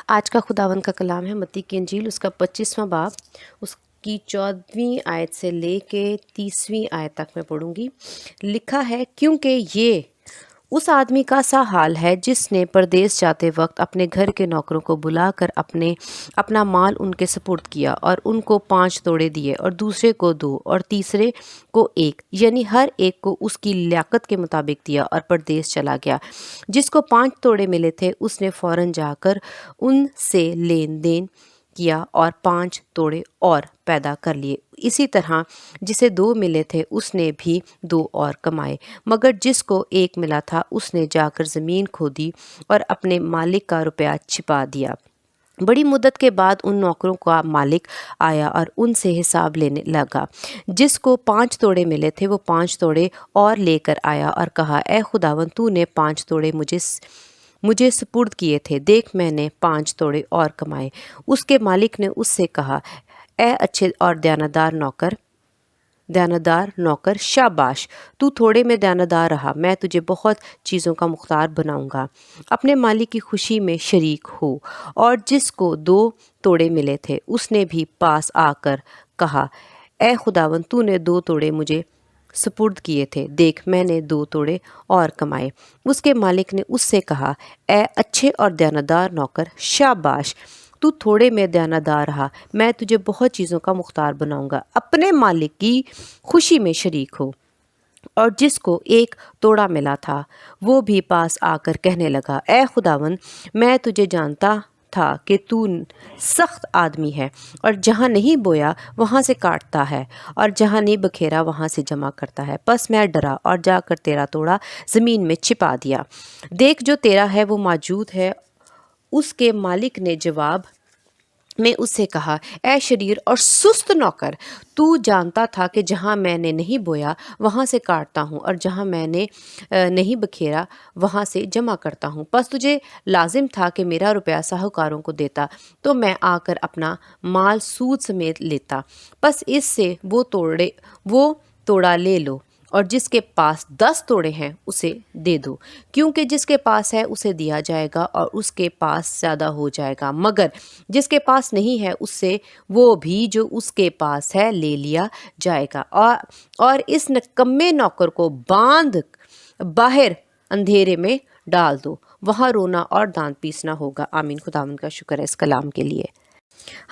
آج کا خداوند کا کلام ہے متی کی انجیل، اس کا 25واں باب، اس کی 14ویں آیت سے لے کے 30ویں آیت تک میں پڑھوں گی۔ لکھا ہے، کیونکہ یہ اس آدمی کا سا حال ہے جس نے پردیس جاتے وقت اپنے گھر کے نوکروں کو بلا کر اپنا مال ان کے سپرد کیا، اور ان کو 5 توڑے دیے، اور دوسرے کو 2 اور تیسرے کو 1، یعنی ہر ایک کو اس کی لیاقت کے مطابق دیا، اور پردیس چلا گیا۔ جس کو 5 توڑے ملے تھے اس نے فوراً جا کر ان سے لین دین کیا اور 5 توڑے اور پیدا کر لیے۔ اسی طرح جسے 2 ملے تھے اس نے بھی 2 اور کمائے، مگر جس کو 1 ملا تھا اس نے جا کر زمین کھودی اور اپنے مالک کا روپیہ چھپا دیا۔ بڑی مدت کے بعد ان نوکروں کا مالک آیا اور ان سے حساب لینے لگا۔ جس کو 5 توڑے ملے تھے وہ 5 توڑے اور لے کر آیا اور کہا، اے خداوند، تو نے 5 توڑے مجھے سپرد کیے تھے، دیکھ میں نے 5 توڑے اور کمائے۔ اس کے مالک نے اس سے کہا، اے اچھے اور دیانتدار نوکر، شاباش، تو تھوڑے میں دیانتدار رہا، میں تجھے بہت چیزوں کا مختار بناؤں گا، اپنے مالک کی خوشی میں شریک ہو۔ اور جس کو 2 توڑے ملے تھے اس نے بھی پاس آ کر کہا، اے خداوند، تو نے 2 توڑے مجھے سپرد کیے تھے، دیکھ میں نے 2 توڑے اور کمائے۔ اس کے مالک نے اس سے کہا، اے اچھے اور دیانتدار نوکر، شاباش، تو تھوڑے میں دیانتدار رہا، میں تجھے بہت چیزوں کا مختار بناؤں گا، اپنے مالک کی خوشی میں شریک ہو۔ اور جس کو 1 توڑا ملا تھا وہ بھی پاس آ کر کہنے لگا، اے خداوند، میں تجھے جانتا تھا کہ تو سخت آدمی ہے، اور جہاں نہیں بویا وہاں سے کاٹتا ہے، اور جہاں نہیں بکھیرا وہاں سے جمع کرتا ہے۔ پس میں ڈرا اور جا کر تیرا توڑا زمین میں چھپا دیا۔ دیکھ، جو تیرا ہے وہ موجود ہے۔ اس کے مالک نے جواب میں اس سے کہا، اے شریر اور سست نوکر، تو جانتا تھا کہ جہاں میں نے نہیں بویا وہاں سے کاٹتا ہوں، اور جہاں میں نے نہیں بکھیرا وہاں سے جمع کرتا ہوں۔ پس تجھے لازم تھا کہ میرا روپیہ ساہوکاروں کو دیتا، تو میں آ کر اپنا مال سود سمیت لیتا۔ پس اس سے وہ توڑا لے لو، اور جس کے پاس 10 توڑے ہیں اسے دے دو، کیونکہ جس کے پاس ہے اسے دیا جائے گا اور اس کے پاس زیادہ ہو جائے گا، مگر جس کے پاس نہیں ہے اس سے وہ بھی جو اس کے پاس ہے لے لیا جائے گا۔ اور اس نکمے نوکر کو باہر اندھیرے میں ڈال دو، وہاں رونا اور دانت پیسنا ہوگا۔ آمین۔ خداوند کا شکر ہے اس کلام کے لیے۔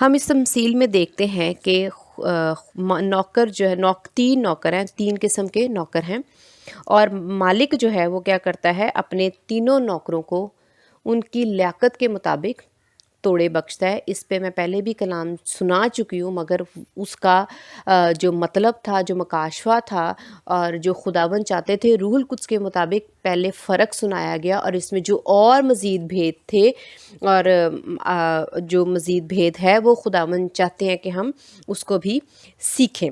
ہم اس تمثیل میں دیکھتے ہیں کہ نوکر جو ہے 3 نوکر ہیں، 3 قسم کے نوکر ہیں، اور مالک جو ہے وہ کیا کرتا ہے، اپنے تینوں نوکروں کو ان کی لیاقت کے مطابق توڑے بخشتا ہے۔ اس پہ میں پہلے بھی کلام سنا چکی ہوں، مگر اس کا جو مطلب تھا، جو مکاشفہ تھا، اور جو خداوند چاہتے تھے روح القدس کے مطابق پہلے فرق سنایا گیا، اور اس میں جو اور مزید بھید تھے اور جو مزید بھید ہے وہ خداوند چاہتے ہیں کہ ہم اس کو بھی سیکھیں۔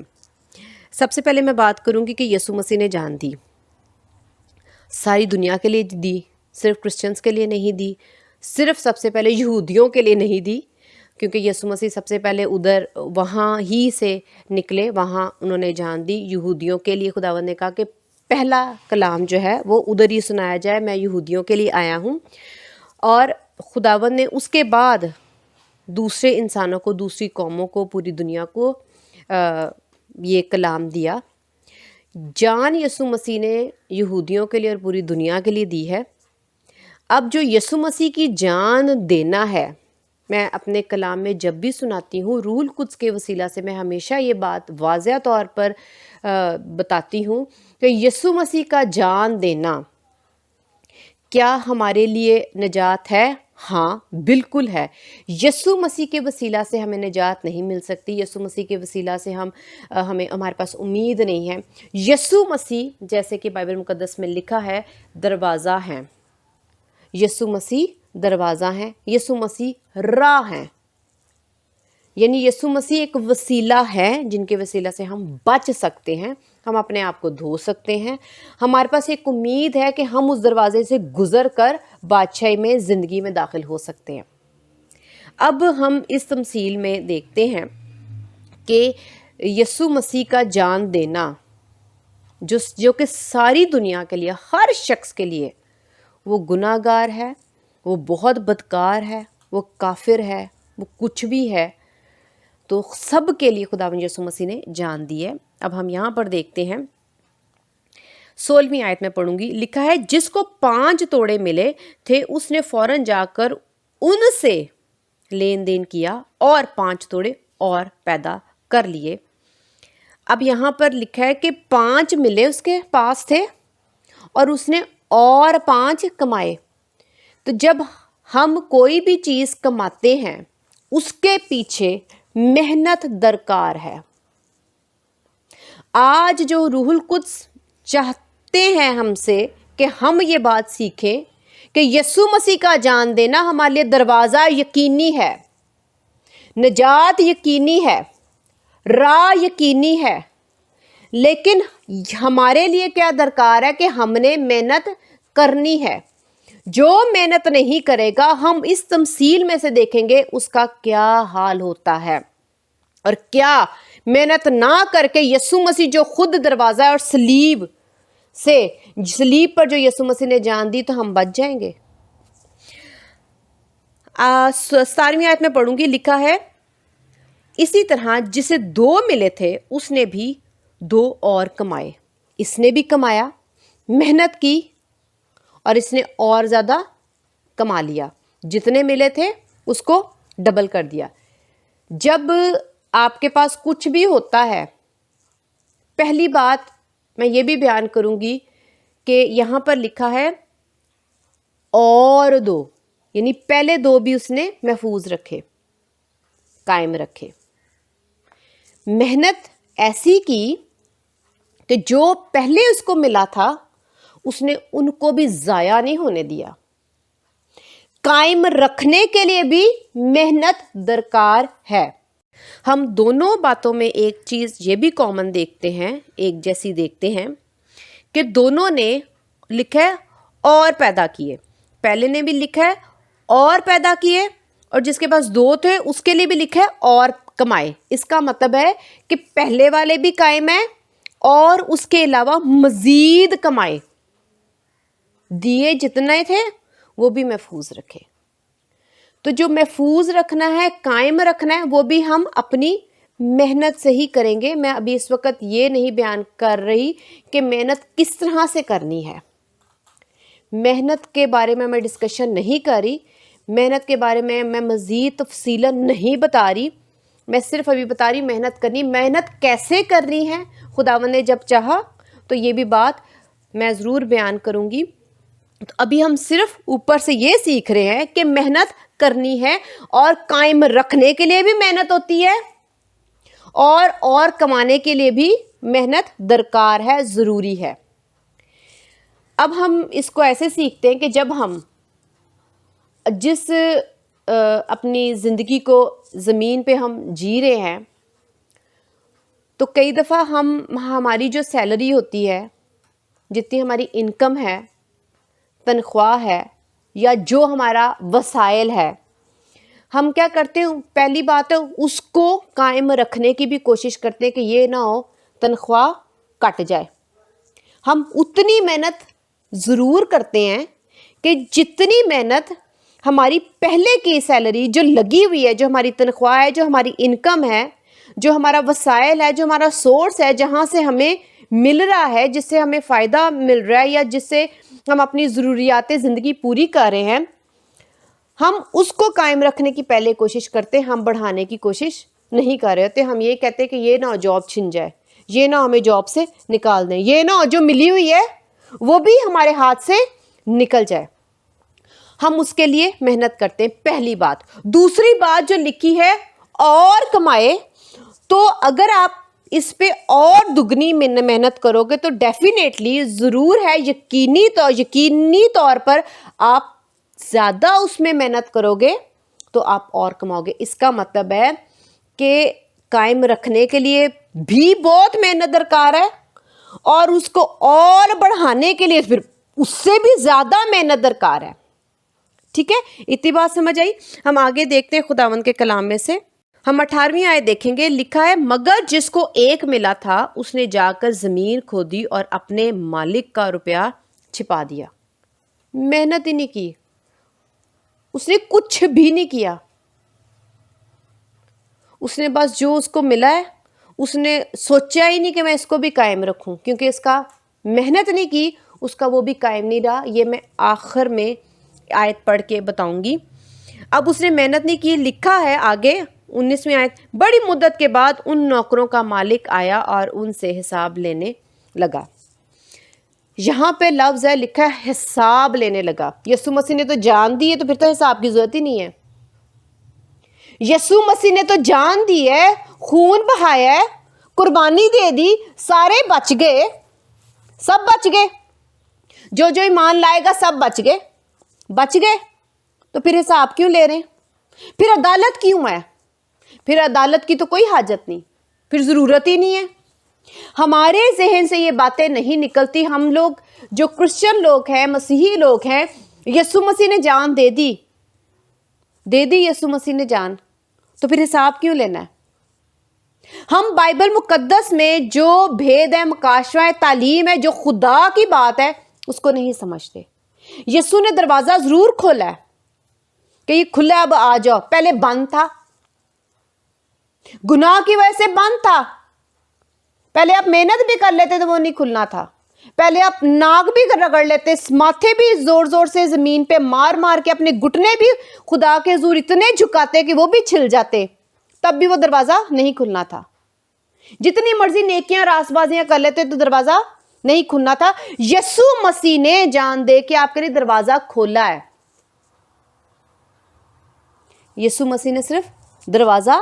سب سے پہلے میں بات کروں گی کہ یسوع مسیح نے جان دی، ساری دنیا کے لیے دی، صرف کرسچنز کے لیے نہیں دی، صرف سب سے پہلے یہودیوں کے لیے نہیں دی، کیونکہ یسوع مسیح سب سے پہلے وہاں ہی سے نکلے، وہاں انہوں نے جان دی۔ یہودیوں کے لیے خداوند نے کہا کہ پہلا کلام جو ہے وہ ادھر ہی سنایا جائے، میں یہودیوں کے لیے آیا ہوں۔ اور خداوند نے اس کے بعد دوسرے انسانوں کو، دوسری قوموں کو، پوری دنیا کو یہ کلام دیا۔ جان یسوع مسیح نے یہودیوں کے لیے اور پوری دنیا کے لیے دی ہے۔ اب جو یسوع مسیح کی جان دینا ہے، میں اپنے کلام میں جب بھی سناتی ہوں، روح القدس کے وسیلہ سے میں ہمیشہ یہ بات واضح طور پر بتاتی ہوں کہ یسوع مسیح کا جان دینا کیا ہمارے لیے نجات ہے؟ ہاں، بالکل ہے۔ یسوع مسیح کے وسیلہ سے ہمیں نجات نہیں مل سکتی، یسوع مسیح کے وسیلہ سے ہمارے پاس امید نہیں ہے۔ یسوع مسیح، جیسے کہ بائبل مقدس میں لکھا ہے، دروازہ ہیں۔ یسوع مسیح دروازہ ہیں، یسوع مسیح راہ ہیں، یعنی یسوع مسیح ایک وسیلہ ہے جن کے وسیلہ سے ہم بچ سکتے ہیں، ہم اپنے آپ کو دھو سکتے ہیں، ہمارے پاس ایک امید ہے کہ ہم اس دروازے سے گزر کر بادشاہی میں، زندگی میں داخل ہو سکتے ہیں۔ اب ہم اس تمثیل میں دیکھتے ہیں کہ یسوع مسیح کا جان دینا جو کہ ساری دنیا کے لیے، ہر شخص کے لیے، وہ گناہ گار ہے، وہ بہت بدکار ہے، وہ کافر ہے, وہ کچھ بھی ہے, تو سب کے لیے خداوند یسوع مسیح نے جان دی ہے. اب ہم یہاں پر دیکھتے ہیں 16ویں آیت میں پڑھوں گی. لکھا ہے جس کو 5 توڑے ملے تھے اس نے فوراً جا کر ان سے لین دین کیا اور 5 توڑے اور پیدا کر لیے. اب یہاں پر لکھا ہے کہ 5 ملے اس کے پاس تھے اور اس نے اور 5 کمائے. تو جب ہم کوئی بھی چیز کماتے ہیں اس کے پیچھے محنت درکار ہے. آج جو روح القدس چاہتے ہیں ہم سے کہ ہم یہ بات سیکھیں کہ یسوع مسیح کا جان دینا ہمارے لیے دروازہ یقینی ہے, نجات یقینی ہے, راہ یقینی ہے, لیکن ہمارے لیے کیا درکار ہے کہ ہم نے محنت کرنی ہے. جو محنت نہیں کرے گا ہم اس تمثیل میں سے دیکھیں گے اس کا کیا حال ہوتا ہے, اور کیا محنت نہ کر کے یسوع مسیح جو خود دروازہ ہے اور صلیب پر جو یسوع مسیح نے جان دی تو ہم بچ جائیں گے. 17ویں آیت میں پڑھوں گی. لکھا ہے اسی طرح جسے 2 ملے تھے اس نے بھی 2 اور کمائے. اس نے بھی کمایا, محنت کی, اور اس نے اور زیادہ کما لیا. جتنے ملے تھے اس کو ڈبل کر دیا. جب آپ کے پاس کچھ بھی ہوتا ہے, پہلی بات میں یہ بھی بیان کروں گی کہ یہاں پر لکھا ہے اور 2, یعنی پہلے 2 بھی اس نے محفوظ رکھے, قائم رکھے. محنت ایسی کی کہ جو پہلے اس کو ملا تھا اس نے ان کو بھی ضائع نہیں ہونے دیا. قائم رکھنے کے لیے بھی محنت درکار ہے. ہم دونوں باتوں میں ایک چیز یہ بھی کامن دیکھتے ہیں, ایک جیسی دیکھتے ہیں کہ دونوں نے لکھا ہے اور پیدا کیے. پہلے نے بھی لکھا ہے اور پیدا کیے, اور جس کے پاس 2 تھے اس کے لیے بھی لکھا ہے اور کمائے. اس کا مطلب ہے کہ پہلے والے بھی قائم ہیں اور اس کے علاوہ مزید کمائے. دیے جتنے تھے وہ بھی محفوظ رکھے. تو جو محفوظ رکھنا ہے, قائم رکھنا ہے, وہ بھی ہم اپنی محنت سے ہی کریں گے. میں ابھی اس وقت یہ نہیں بیان کر رہی کہ محنت کس طرح سے کرنی ہے. محنت کے بارے میں ڈسکشن نہیں کر رہی, محنت کے بارے میں مزید تفصیلاً نہیں بتا رہی. میں صرف ابھی بتا رہی محنت کرنی. محنت کیسے کرنی ہے خداوند نے جب چاہا تو یہ بھی بات میں ضرور بیان کروں گی. تو ابھی ہم صرف اوپر سے یہ سیکھ رہے ہیں کہ محنت کرنی ہے, اور قائم رکھنے کے لیے بھی محنت ہوتی ہے, اور کمانے کے لیے بھی محنت درکار ہے, ضروری ہے. اب ہم اس کو ایسے سیکھتے ہیں کہ جب ہم جس اپنی زندگی کو زمین پہ ہم جی رہے ہیں تو کئی دفعہ ہماری جو سیلری ہوتی ہے, جتنی ہماری انکم ہے, تنخواہ ہے, یا جو ہمارا وسائل ہے, ہم کیا کرتے ہیں, پہلی بات ہے اس کو قائم رکھنے کی بھی کوشش کرتے ہیں کہ یہ نہ ہو تنخواہ کٹ جائے. ہم اتنی محنت ضرور کرتے ہیں کہ جتنی محنت ہماری پہلے کی سیلری جو لگی ہوئی ہے, جو ہماری تنخواہ ہے, جو ہماری انکم ہے, جو ہمارا وسائل ہے, جو ہمارا سورس ہے, جہاں سے ہمیں مل رہا ہے, جس سے ہمیں فائدہ مل رہا ہے, یا جس سے ہم اپنی ضروریات زندگی پوری کر رہے ہیں, ہم اس کو قائم رکھنے کی پہلے کوشش کرتے ہیں. ہم بڑھانے کی کوشش نہیں کر رہے ہوتے. ہم یہ کہتے ہیں کہ یہ نہ ہو جاب چھن جائے, یہ نہ ہمیں جاب سے نکال دیں, یہ نہ ہو جو ملی ہوئی ہے وہ بھی ہمارے ہاتھ سے نکل جائے. ہم اس کے لیے محنت کرتے ہیں, پہلی بات. دوسری بات جو لکھی ہے اور کمائے, تو اگر آپ اس پہ اور دگنی محنت کرو گے تو ڈیفینیٹلی ضرور ہے, یقینی طور پر آپ زیادہ اس میں محنت کرو گے تو آپ اور کماؤ گے. اس کا مطلب ہے کہ قائم رکھنے کے لیے بھی بہت محنت درکار ہے, اور اس کو اور بڑھانے کے لیے پھر اس سے بھی زیادہ محنت درکار ہے. ٹھیک ہے, اتنی بات سمجھ آئی. ہم آگے دیکھتے ہیں خداوند کے کلام میں سے. ہم 18ویں آیت دیکھیں گے. لکھا ہے مگر جس کو 1 ملا تھا اس نے جا کر زمین کھودی اور اپنے مالک کا روپیہ چھپا دیا. محنت ہی نہیں کی, اس نے کچھ بھی نہیں کیا. اس نے بس جو اس کو ملا ہے اس نے سوچا ہی نہیں کہ میں اس کو بھی قائم رکھوں، کیونکہ اس کا محنت نہیں کی، اس کا وہ بھی قائم نہیں رہا. یہ میں آخر میں آیت پڑھ کے بتاؤں گی. اب اس نے محنت نہیں کی، لکھا ہے آگے 19ویں آیت، بڑی مدت کے بعد ان نوکروں کا مالک آیا اور ان سے حساب لینے لگا. یہاں پہ لفظ ہے، لکھا ہے حساب لینے لگا. یسوع مسیح نے تو جان دی ہے، تو پھر تو حساب کی ضرورت ہی نہیں ہے. یسوع مسیح نے تو جان دی ہے، خون بہایا ہے، قربانی دے دی، سارے بچ گئے، سب بچ گئے، جو ایمان لائے گا سب بچ گئے. تو پھر حساب کیوں لے رہے ہیں؟ پھر عدالت کیوں ہے؟ پھر عدالت کی تو کوئی حاجت نہیں، پھر ضرورت ہی نہیں ہے. ہمارے ذہن سے یہ باتیں نہیں نکلتی. ہم لوگ جو کرسچن لوگ ہیں، مسیحی لوگ ہیں، یسوع مسیح نے جان دے دی یسوع مسیح نے جان، تو پھر حساب کیوں لینا ہے؟ ہم بائبل مقدس میں جو بھید ہے، مکاشفہ ہے، تعلیم ہے، جو خدا کی بات ہے، اس کو نہیں سمجھتے. یسوع نے دروازہ ضرور کھولا ہے کہ یہ کھلا، اب آ جاؤ. پہلے بند تھا، گناہ کی وجہ سے بند تھا. پہلے آپ محنت بھی کر لیتے تو وہ نہیں کھلنا تھا. پہلے آپ ناک بھی رگڑ لیتے، ماتھے بھی زور زور سے زمین پہ مار مار کے اپنے گھٹنے بھی خدا کے حضور اتنے جھکاتے کہ وہ بھی چھل جاتے، تب بھی وہ دروازہ نہیں کھلنا تھا. جتنی مرضی نیکیاں راست بازیاں کر لیتے تو دروازہ نہیں کھلنا تھا. یسوع مسیح نے جان دے کے آپ کے لیے دروازہ کھولا ہے. یسوع مسیح نے صرف دروازہ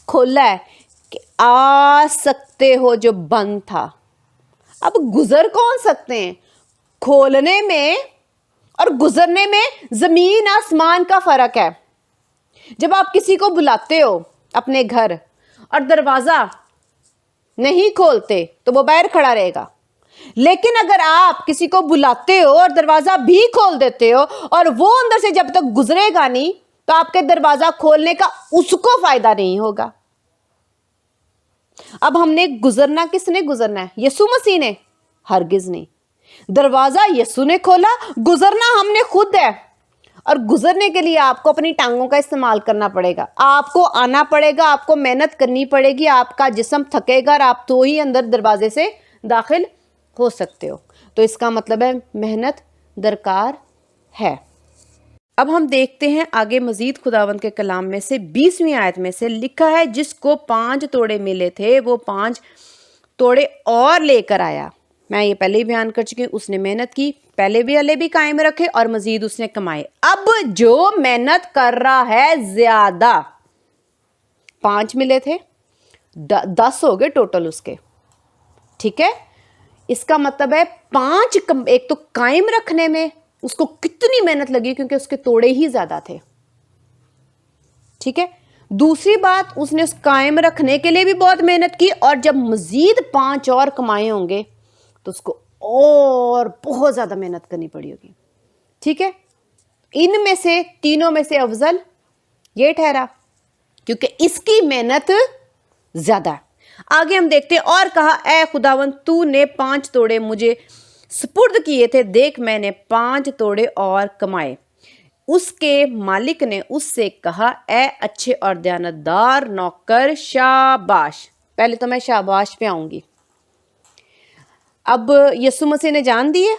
کھولا ہے کہ آ سکتے ہو جو بند تھا. اب گزر کون سکتے ہیں؟ کھولنے میں اور گزرنے میں زمین آسمان کا فرق ہے. جب آپ کسی کو بلاتے ہو اپنے گھر اور دروازہ نہیں کھولتے تو وہ باہر کھڑا رہے گا. لیکن اگر آپ کسی کو بلاتے ہو اور دروازہ بھی کھول دیتے ہو اور وہ اندر سے جب تک گزرے گا نہیں تو آپ کے دروازہ کھولنے کا اس کو فائدہ نہیں ہوگا. اب ہم نے گزرنا، کس نے گزرنا ہے؟ یسوع مسیح نے؟ ہرگز نہیں. دروازہ یسوع نے کھولا، گزرنا ہم نے خود ہے. اور گزرنے کے لیے آپ کو اپنی ٹانگوں کا استعمال کرنا پڑے گا، آپ کو آنا پڑے گا، آپ کو محنت کرنی پڑے گی، آپ کا جسم تھکے گا اور آپ تو ہی اندر دروازے سے داخل ہو سکتے ہو. تو اس کا مطلب ہے محنت درکار ہے. اب ہم دیکھتے ہیں آگے مزید خداوند کے کلام میں سے 20ویں آیت میں سے لکھا ہے، جس کو 5 توڑے ملے تھے وہ 5 توڑے اور لے کر آیا. میں یہ پہلے ہی بیان کر چکی ہوں، اس نے محنت کی، پہلے بھی والے بھی قائم رکھے اور مزید اس نے کمائے. اب جو محنت کر رہا ہے زیادہ، 5 ملے تھے، 10 ہو گئے ٹوٹل اس کے. ٹھیک ہے، اس کا مطلب ہے 5 ایک تو قائم رکھنے میں اس کو کتنی محنت لگی، کیونکہ اس کے توڑے ہی زیادہ تھے. ٹھیک ہے، دوسری بات اس نے اس قائم رکھنے کے لیے بھی بہت محنت کی، اور جب مزید 5 اور کمائے ہوں گے تو اس کو اور بہت زیادہ محنت کرنی پڑی ہوگی. ٹھیک ہے، ان میں سے تینوں میں سے افضل یہ ٹھہرا کیونکہ اس کی محنت زیادہ ہے. آگے ہم دیکھتے ہیں، اور کہا اے خداوند تو نے 5 توڑے مجھے سپرد کیے تھے، دیکھ میں نے 5 توڑے اور کمائے. اس کے مالک نے اس سے کہا اے اچھے اور دیانتدار نوکر، شاباش. پہلے تو میں شاباش پہ آؤں گی. اب یسوع مسیح نے جان دی ہے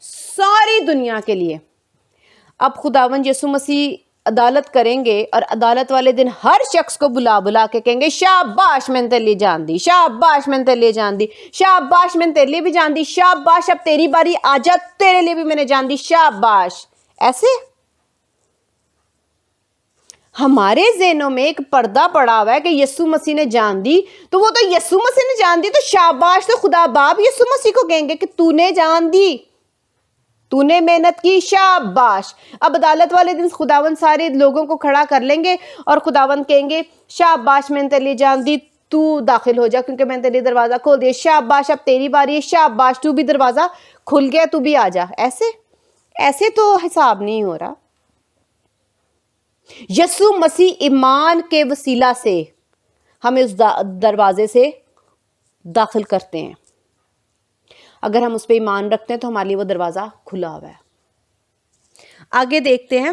ساری دنیا کے لیے. اب خداوند یسوع مسیح عدالت کریں گے اور عدالت والے دن ہر شخص کو بلا بلا کے کہیں گے شاباش میں نے تیرے لیے جان دی، شاباش میں نے تیرے لیے جان دی، شاباش میں نے تیرے لیے بھی جان دی، شاباش اب تیری باری آ جا، تیرے لیے بھی میں نے جان دی، شاباش. ایسے ہمارے ذہنوں میں ایک پردہ پڑا ہوا ہے کہ یسوع مسیح نے جان دی تو وہ تو یسوع مسیح نے جان دی تو شاباش تو خدا باپ یسوع مسیح کو کہیں گے کہ تو نے جان دی، تو نے محنت کی، شاباش. اب عدالت والے دن خداوند سارے لوگوں کو کھڑا کر لیں گے اور خداوند کہیں گے شاباش میں نے تیرے لیے جان دی، تو داخل ہو جا کیونکہ میں نے تیرے لیے دروازہ کھول دیا، شاباش اب تیری باری ہے، شاباش تو بھی دروازہ کھل گیا، تو بھی آ جا. ایسے تو حساب نہیں ہو رہا. یسوع مسیح ایمان کے وسیلہ سے ہمیں اس دروازے سے داخل کرتے ہیں. اگر ہم اس پہ ایمان رکھتے ہیں تو ہمارے لیے وہ دروازہ کھلا ہوا ہے. آگے دیکھتے ہیں،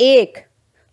1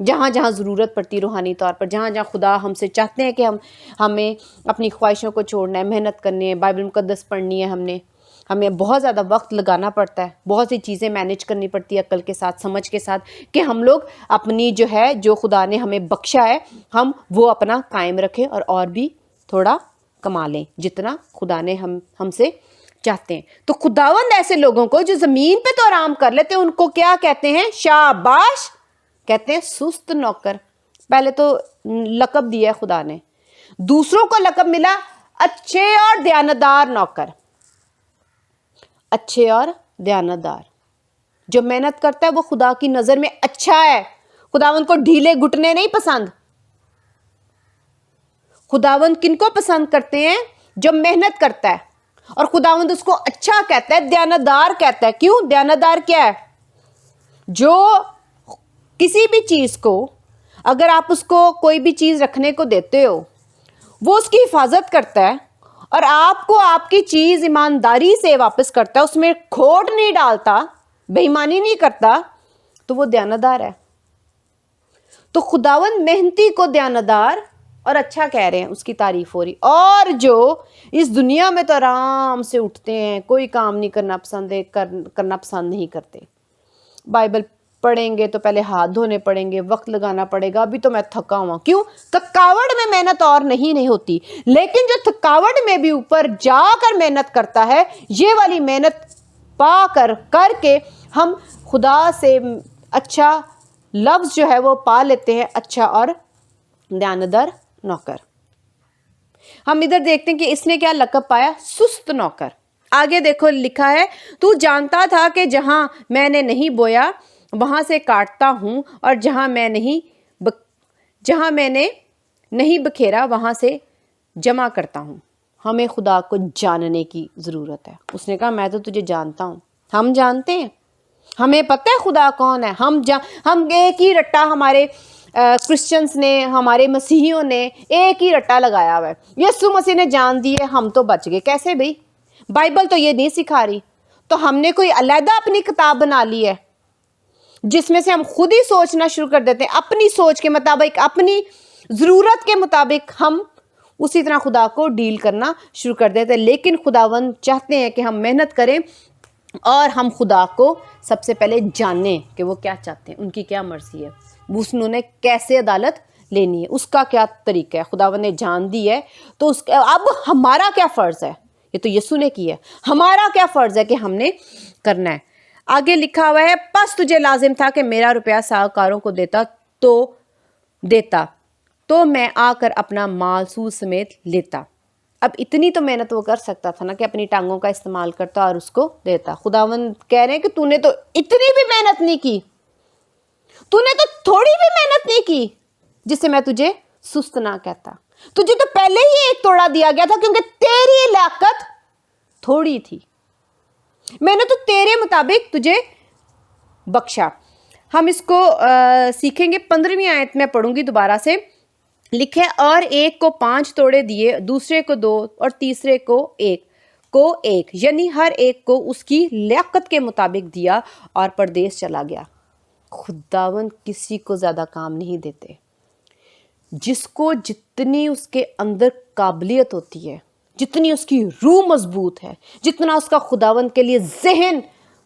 جہاں جہاں ضرورت پڑتی روحانی طور پر، جہاں جہاں خدا ہم سے چاہتے ہیں کہ ہمیں اپنی خواہشوں کو چھوڑنا ہے، محنت کرنی ہے، بائبل مقدس پڑھنی ہے، ہمیں بہت زیادہ وقت لگانا پڑتا ہے، بہت سی چیزیں مینیج کرنی پڑتی ہے عقل کے ساتھ، سمجھ کے ساتھ، کہ ہم لوگ اپنی جو خدا نے ہمیں بخشا ہے ہم وہ اپنا قائم رکھیں اور بھی تھوڑا کما لیں جتنا خدا نے ہم سے چاہتے ہیں۔ تو خداوند ایسے لوگوں کو جو زمین پہ تو آرام کر لیتے ہیں ان کو کیا کہتے ہیں؟ شاباش، کہتے ہیں سست نوکر۔ پہلے تو لقب دیا ہے خدا نے، دوسروں کو لقب ملا اچھے اور دیانتدار نوکر، اچھے اور دیانتدار۔ جو محنت کرتا ہے وہ خدا کی نظر میں اچھا ہے۔ خداوند کو ڈھیلے گھٹنے نہیں پسند۔ خداوند کن کو پسند کرتے ہیں؟ جو محنت کرتا ہے، اور خداوند اس کو اچھا کہتا ہے، دیانتدار کہتا ہے۔ کیوں دیانتدار کیا ہے؟ جو کسی بھی چیز کو، اگر آپ اس کو کوئی بھی چیز رکھنے کو دیتے ہو، وہ اس کی حفاظت کرتا ہے اور آپ کو آپ کی چیز ایمانداری سے واپس کرتا ہے، اس میں کھوٹ نہیں ڈالتا، بے ایمانی نہیں کرتا، تو وہ دیانتدار ہے۔ تو خداوند محنتی کو دیانتدار اور اچھا کہہ رہے ہیں، اس کی تعریف ہو رہی۔ اور جو اس دنیا میں تو آرام سے اٹھتے ہیں، کوئی کام نہیں کرنا پسند نہیں کرتے، بائبل پڑھیں گے تو پہلے ہاتھ دھونے پڑیں گے، وقت لگانا پڑے گا، ابھی تو میں تھکا ہوا۔ کیوں؟ تھکاوٹ میں محنت اور نہیں ہوتی، لیکن جو تھکاوٹ میں بھی اوپر جا کر محنت کرتا ہے، یہ والی محنت پا کر کے ہم خدا سے اچھا لفظ جو ہے وہ پا لیتے ہیں، اچھا اور دیانتدار نوکر۔ ہم ادھر دیکھتے ہیں کہ اس نے کیا لقب پایا؟ سست نوکر۔ آگے دیکھو لکھا ہے، تو جانتا تھا کہ جہاں میں نے نہیں بویا وہاں سے کاٹتا ہوں، اور جہاں میں نے نہیں بکھیرا وہاں سے جمع کرتا ہوں۔ ہمیں خدا کو جاننے کی ضرورت ہے۔ اس نے کہا میں تو تجھے جانتا ہوں۔ ہم جانتے ہیں، ہمیں پتہ ہے خدا کون ہے۔ ہم ایک ہی رٹا، ہمارے کرسچنز نے، ہمارے مسیحیوں نے ایک ہی رٹا لگایا ہوا ہے، یسوع مسیح نے جان دی ہے ہم تو بچ گئے۔ کیسے بھئی؟ بائبل تو یہ نہیں سکھا رہی، تو ہم نے کوئی علیحدہ اپنی کتاب بنا لی ہے جس میں سے ہم خود ہی سوچنا شروع کر دیتے ہیں، اپنی سوچ کے مطابق، اپنی ضرورت کے مطابق ہم اسی طرح خدا کو ڈیل کرنا شروع کر دیتے ہیں۔ لیکن خداوند چاہتے ہیں کہ ہم محنت کریں اور ہم خدا کو سب سے پہلے جانیں کہ وہ کیا چاہتے ہیں، ان کی کیا مرضی ہے، انہوں نے کیسے عدالت لینی ہے، اس کا کیا طریقہ ہے۔ خداوند نے جان دی ہے تو اب ہمارا کیا فرض ہے؟ یہ تو یسوع نے کی ہے، ہمارا کیا فرض ہے کہ ہم نے کرنا ہے۔ آگے لکھا ہوا ہے، پس تجھے لازم تھا کہ میرا روپیہ ساہوکاروں کو دیتا تو میں آ کر اپنا مال سود سمیت لیتا۔ اب اتنی تو محنت وہ کر سکتا تھا نا کہ اپنی ٹانگوں کا استعمال کرتا اور اس کو دیتا۔ خداوند کہہ رہے ہیں کہ تو نے تو اتنی بھی محنت نہیں کی، تو نے تو تھوڑی بھی محنت نہیں کی جس سے میں تجھے سست نہ کہتا۔ تجھے تو پہلے ہی ایک توڑا دیا گیا تھا کیونکہ تیری لیاقت تھوڑی تھی، میں نے تو تیرے مطابق تجھے بخشا۔ ہم اس کو سیکھیں گے، 15ویں آیت میں پڑھوں گی دوبارہ سے۔ لکھے، اور ایک کو 5 توڑے دیے، دوسرے کو 2 اور تیسرے کو ایک، یعنی ہر ایک کو اس کی لیاقت کے مطابق دیا اور پردیس چلا گیا۔ خداوند کسی کو زیادہ کام نہیں دیتے، جس کو جتنی اس کے اندر قابلیت ہوتی ہے، جتنی اس کی روح مضبوط ہے، جتنا اس کا خداوند کے لیے ذہن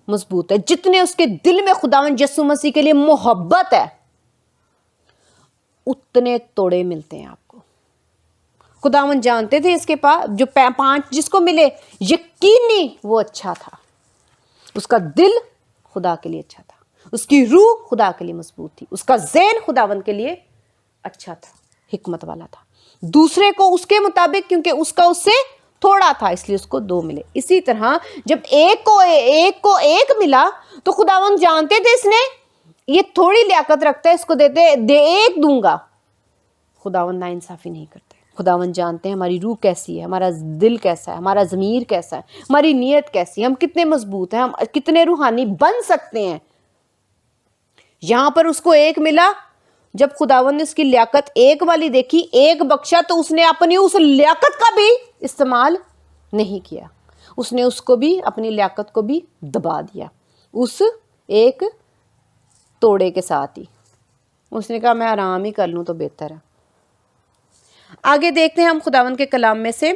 مضبوط ہے، جتنے اس کے دل میں خداوند یسوع مسیح کے لیے محبت ہے، اتنے توڑے ملتے ہیں آپ کو۔ خداوند جانتے تھے اس کے پاس جو 5 جس کو ملے، یقینی وہ اچھا تھا، اس کا دل خدا کے لیے اچھا تھا، اس کی روح خدا کے لیے مضبوط تھی، اس کا ذہن خداوند کے لیے اچھا تھا، حکمت والا تھا۔ دوسرے کو اس کے مطابق، کیونکہ اس کا اس سے تھوڑا تھا اس لیے اس کو 2 ملے۔ اسی طرح جب ایک کو ایک ملا تو خداوند جانتے تھے اس نے یہ تھوڑی لیاقت رکھتا ہے، اس کو ایک دوں گا۔ خداوند ناانصافی نہیں کرتے۔ خداوند جانتے ہیں ہماری روح کیسی ہے، ہمارا دل کیسا ہے، ہمارا ضمیر کیسا ہے، ہماری نیت کیسی ہے، ہم کتنے مضبوط ہیں، ہم کتنے روحانی بن سکتے ہیں۔ یہاں پر اس کو 1 ملا، جب خداوند نے اس کی لیاقت 1 والی دیکھی، 1 بخشا، تو اس نے اپنی اس لیاقت کا بھی استعمال نہیں کیا، اس نے اس کو بھی، اپنی لیاقت کو بھی دبا دیا اس 1 توڑے کے ساتھ ہی۔ اس نے کہا میں آرام ہی کر لوں تو بہتر ہے۔ آگے دیکھتے ہیں ہم خداوند کے کلام میں سے،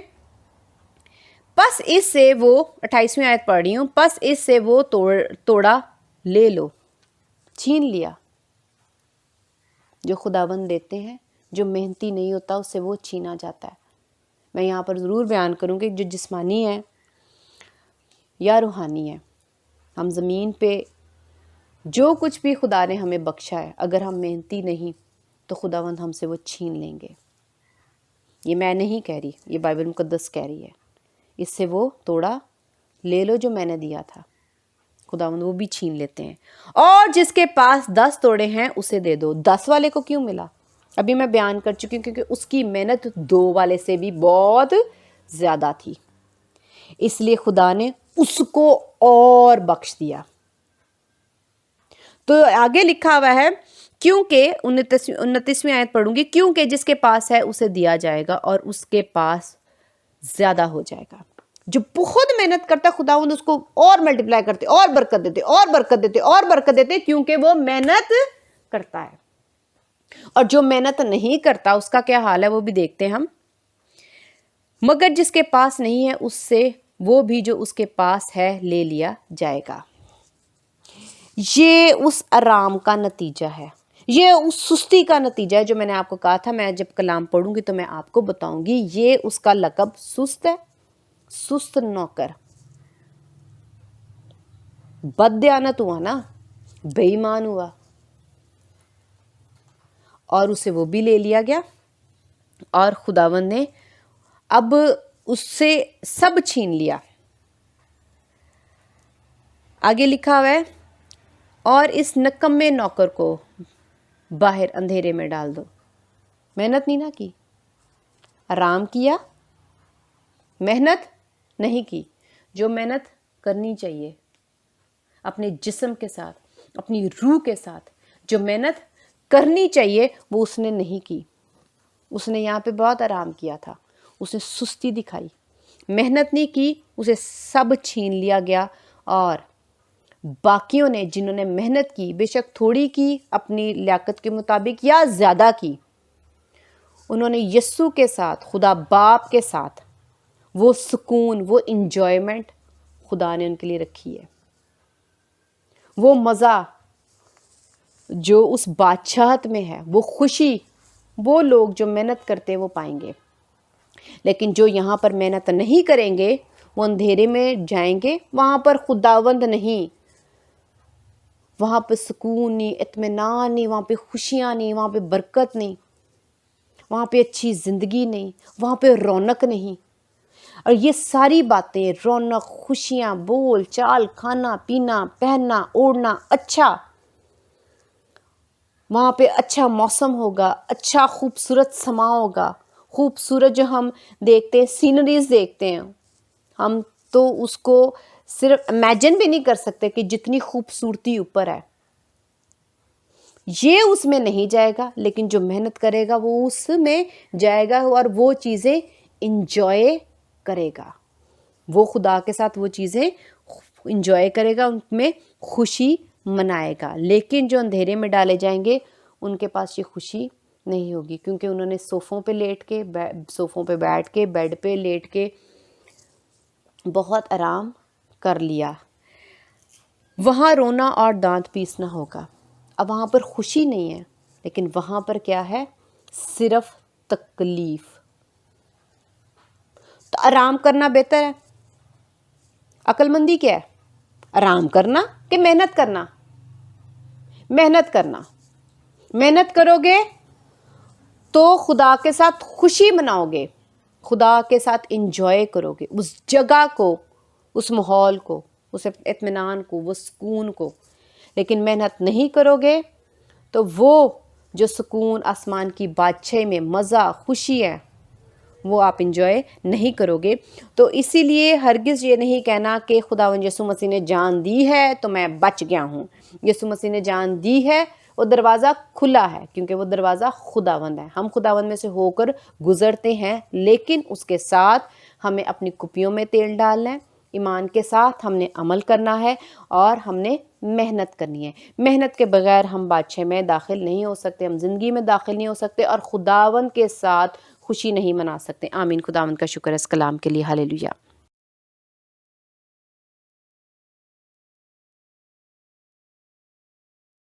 پس اس سے وہ 28ویں آیت پڑھ رہی ہوں، پس اس سے وہ توڑا لے لو، چھین لیا۔ جو خداوند دیتے ہیں، جو محنتی نہیں ہوتا اس سے وہ چھینا جاتا ہے۔ میں یہاں پر ضرور بیان کروں گی جو جسمانی ہے یا روحانی ہے، ہم زمین پہ جو کچھ بھی خدا نے ہمیں بخشا ہے، اگر ہم محنتی نہیں تو خداوند ہم سے وہ چھین لیں گے۔ یہ میں نہیں کہہ رہی، یہ بائبل مقدس کہہ رہی ہے۔ اس سے وہ توڑا لے لو جو میں نے دیا تھا، خداوند وہ بھی چھین لیتے ہیں۔ اور جس کے پاس 10 توڑے ہیں اسے دے دو۔ 10 والے کو کیوں ملا؟ ابھی میں بیان کر چکی ہوں، کیونکہ اس کی محنت 2 والے سے بھی بہت زیادہ تھی، اس لیے خدا نے اس کو اور بخش دیا۔ تو آگے لکھا ہوا ہے، کیونکہ 29ویں آیت پڑھوں گی، کیونکہ جس کے پاس ہے اسے دیا جائے گا اور اس کے پاس زیادہ ہو جائے گا۔ جو بہت محنت کرتا ہے خداوند اس کو اور ملٹیپلائی کرتے، اور برکت دیتے، اور برکت دیتے، اور برکت دیتے، کیونکہ وہ محنت کرتا ہے۔ اور جو محنت نہیں کرتا اس کا کیا حال ہے وہ بھی دیکھتے ہیں ہم۔ مگر جس کے پاس نہیں ہے اس سے وہ بھی جو اس کے پاس ہے لے لیا جائے گا۔ یہ اس آرام کا نتیجہ ہے، یہ اس سستی کا نتیجہ ہے جو میں نے آپ کو کہا تھا، میں جب کلام پڑھوں گی تو میں آپ کو بتاؤں گی۔ یہ اس کا لقب سست ہے، سست نوکر، بددیانت ہوا نا، بے ایمان ہوا، اور اسے وہ بھی لے لیا گیا، اور خداوند نے اب اس سے سب چھین لیا۔ آگے لکھا ہوا ہے، اور اس نکمے نوکر کو باہر اندھیرے میں ڈال دو۔ محنت نہیں نہ کی، آرام کیا، محنت نہیں کی۔ جو محنت کرنی چاہیے اپنے جسم کے ساتھ، اپنی روح کے ساتھ، جو محنت کرنی چاہیے وہ اس نے نہیں کی۔ اس نے یہاں پہ بہت آرام کیا تھا، اس نے سستی دکھائی، محنت نہیں کی، اسے سب چھین لیا گیا۔ اور باقیوں نے جنہوں نے محنت کی، بے شک تھوڑی کی اپنی لیاقت کے مطابق یا زیادہ کی، انہوں نے یسوع کے ساتھ، خدا باپ کے ساتھ وہ سکون، وہ انجوائمنٹ خدا نے ان کے لیے رکھی ہے، وہ مزہ جو اس بادشاہت میں ہے، وہ خوشی وہ لوگ جو محنت کرتے وہ پائیں گے۔ لیکن جو یہاں پر محنت نہیں کریں گے وہ اندھیرے میں جائیں گے، وہاں پر خداوند نہیں، وہاں پہ سکون نہیں، اطمینان نہیں، وہاں پہ خوشیاں نہیں، وہاں پہ برکت نہیں، وہاں پہ اچھی زندگی نہیں، وہاں پہ رونق نہیں۔ اور یہ ساری باتیں، رونق، خوشیاں، بول چال، کھانا پینا، پہننا اوڑھنا، اچھا، وہاں پہ اچھا موسم ہوگا، اچھا خوبصورت سما ہوگا، خوبصورت جو ہم دیکھتے ہیں، سینریز دیکھتے ہیں، ہم تو اس کو صرف امیجن بھی نہیں کر سکتے کہ جتنی خوبصورتی اوپر ہے۔ یہ اس میں نہیں جائے گا، لیکن جو محنت کرے گا وہ اس میں جائے گا اور وہ چیزیں انجوائے کرے گا، وہ خدا کے ساتھ وہ چیزیں انجوائے کرے گا، ان میں خوشی منائے گا۔ لیکن جو اندھیرے میں ڈالے جائیں گے ان کے پاس یہ خوشی نہیں ہوگی، کیونکہ انہوں نے صوفوں پہ بیٹھ کے بیڈ پہ لیٹ کے بہت آرام کر لیا۔ وہاں رونا اور دانت پیسنا ہوگا۔ اب وہاں پر خوشی نہیں ہے، لیکن وہاں پر کیا ہے؟ صرف تکلیف۔ تو آرام کرنا بہتر ہے۔ عقل مندی کیا ہے؟ آرام کرنا کہ محنت کرنا؟ محنت کرنا۔ محنت کرو گے تو خدا کے ساتھ خوشی مناؤ گے، خدا کے ساتھ انجوائے کرو گے اس جگہ کو، اس ماحول کو، اس اطمینان کو، وہ سکون کو۔ لیکن محنت نہیں کرو گے تو وہ جو سکون آسمان کی بادشاہی میں مزہ، خوشی ہے، وہ آپ انجوائے نہیں کرو گے۔ تو اسی لیے ہرگز یہ نہیں کہنا کہ خداوند یسوع مسیح نے جان دی ہے تو میں بچ گیا ہوں۔ یسوع مسیح نے جان دی ہے، وہ دروازہ کھلا ہے، کیونکہ وہ دروازہ خداوند ہے۔ ہم خداوند میں سے ہو کر گزرتے ہیں، لیکن اس کے ساتھ ہمیں اپنی کپیوں میں تیل ڈالنا ہے، ایمان کے ساتھ ہم نے عمل کرنا ہے، اور ہم نے محنت کرنی ہے. محنت کے بغیر ہم بادشاہ میں داخل نہیں ہو سکتے، ہم زندگی میں داخل نہیں ہو سکتے، اور خداوند کے ساتھ خوشی نہیں منا سکتے. آمین. خداوند کا شکر ہے اس کلام کے لیے. ہالےلویا.